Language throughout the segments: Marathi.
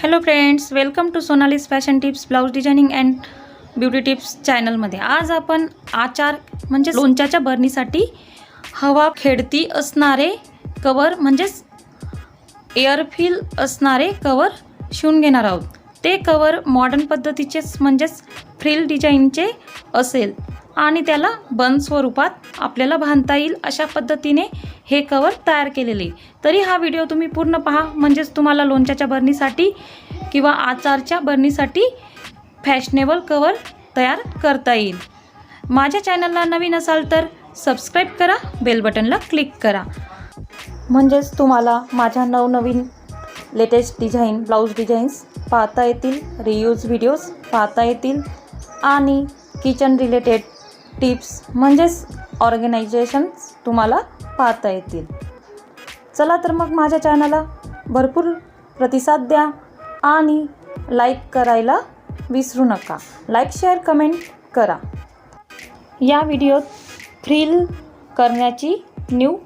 Hello friends, welcome to Sonali's fashion tips, blouse designing and beauty tips चॅनलमध्ये. आज आपण आचार म्हणजे लोणच्याच्या भरणीसाठी हवा खेळती असणारे कवर म्हणजेच एअरफिल असणारे कवर शिवून घेणार आहोत. ते कवर मॉडर्न पद्धतीचेच म्हणजेच फ्रिल डिझाईनचे असेल आणि त्याला बन स्वरूपात आपल्याला बांधता येईल अशा पद्धतीने हे कवर तयार केलेले. तरी हा व्हिडिओ तुम्ही पूर्ण पहा, म्हणजेच तुम्हाला लोणच्याच्या भरणीसाठी किंवा आचारच्या भरणीसाठी फॅशनेबल कवर तयार करता येईल. माझ्या चॅनलला नवीन असाल तर सबस्क्राईब करा, बेल बटनला क्लिक करा, म्हणजेच तुम्हाला माझ्या नवनवीन लेटेस्ट डिझाईन ब्लाऊज डिझाईन्स पाहता येतील, रियूज व्हिडिओज पाहता येतील आणि किचन रिलेटेड टिप्स म्हणजेच ऑर्गनायझेशन्स तुम्हाला पाहता येतील. चला तर मग माझ्या चॅनलला भरपूर प्रतिसाद द्या आणि लाईक करायला विसरू नका. लाईक, शेअर, कमेंट करा. या व्हिडिओत फ्रिल करण्याची न्यू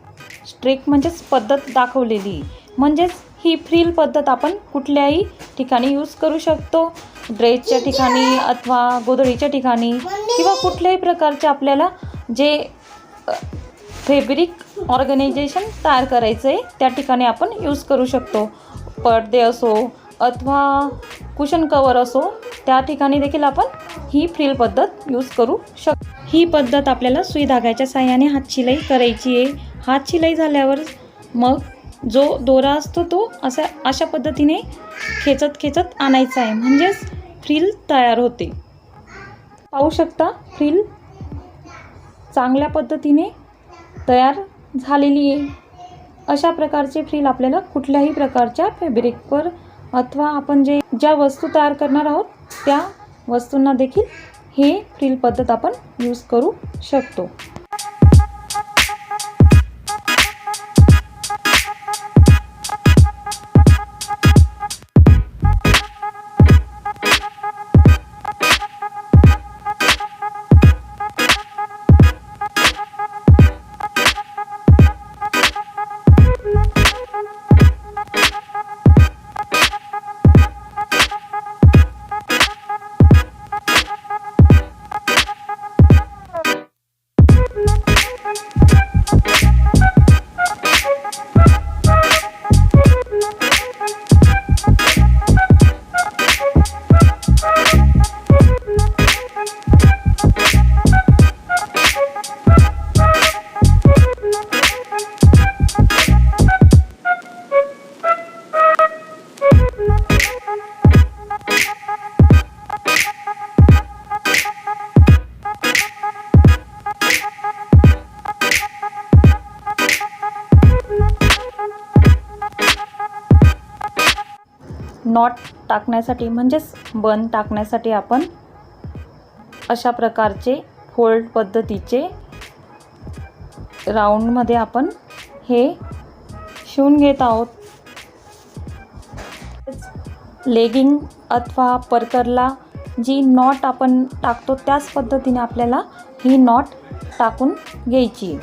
ट्रिक म्हणजेच पद्धत दाखवलेली. म्हणजेच ही फ्रिल पद्धत आपण कुठल्याही ठिकाणी यूज करू शकतो, ड्रेसच्या ठिकाणी अथवा गोधडीच्या ठिकाणी किंवा कुठल्याही प्रकारचे आपल्याला जे फॅब्रिक ऑर्गनायझेशन तयार करायचं आहे त्या ठिकाणी आपण यूज करू शकतो. पडदे असो अथवा कुशन कवर असो, त्या ठिकाणी देखील आपण ही फ्रिल पद्धत यूज करू शकतो. ही पद्धत आपल्याला सुई धाग्याच्या साहाय्याने हातशिलाई करायची आहे. हातशिलाई झाल्यावर मग जो दोरा असतो तो अशा पद्धतीने खेचत आणायचा आहे, म्हणजेच फ्रिल तयार होते. पाहू शकता फ्रिल चांगल्या पद्धतीने तयार झालेली आहे. अशा प्रकारचे फ्रिल आपल्याला कुठल्याही प्रकारच्या फॅब्रिकवर अथवा आपण ज्या वस्तू तयार करणार आहोत त्या वस्तूंना देखील हे फ्रिल पद्धत आपण यूज करू शकतो. नॉट टाकण्यासाठी म्हणजेच बन टाकण्यासाठी आपण अशा प्रकारचे फोल्ड पद्धतीचे राऊंडमध्ये आपण हे शिवून घेत आहोत. लेगिंग अथवा परकरला जी नॉट आपण टाकतो त्याच पद्धतीने आपल्याला ही नॉट टाकून घ्यायची.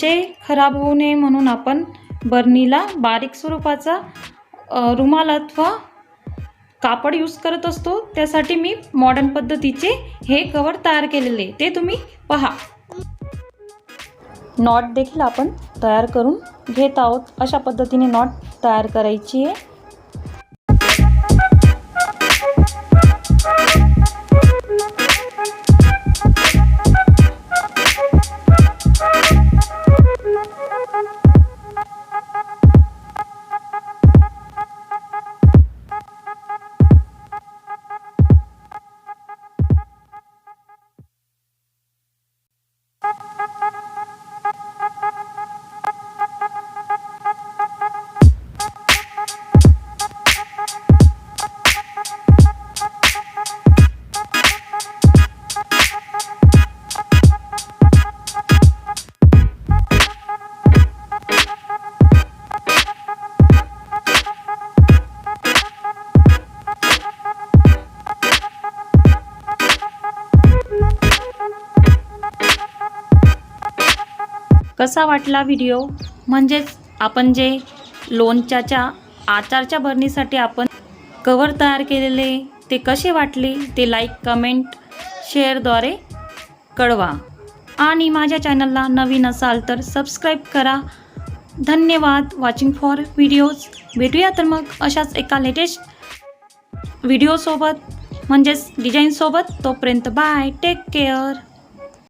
लोणचे खराब होऊ नये म्हणून आपण बरणीला बारीक स्वरूपाचा रुमाल अथवा कापड यूज करत असतो. त्यासाठी मी मॉडर्न पद्धतीचे हे कवर तयार केलेले, ते तुम्ही पहा. नॉट देखील आपण तयार करून घेत आहोत. अशा पद्धतीने नॉट तयार करायची आहे. कसा वाटला व्हिडिओ, म्हणजेच आपण जे लोणच्याच्या आचारच्या बरणीसाठी आपण कवर तयार केलेले ते कसे वाटले ते लाईक, कमेंट, शेअरद्वारे कळवा. आणि माझ्या चॅनलला नवीन असाल तर सबस्क्राईब करा. धन्यवाद वॉचिंग फॉर व्हिडिओज. भेटूया तर मग अशाच एका लेटेस्ट व्हिडिओसोबत, म्हणजेच डिझाईनसोबत. तोपर्यंत बाय, टेक केअर.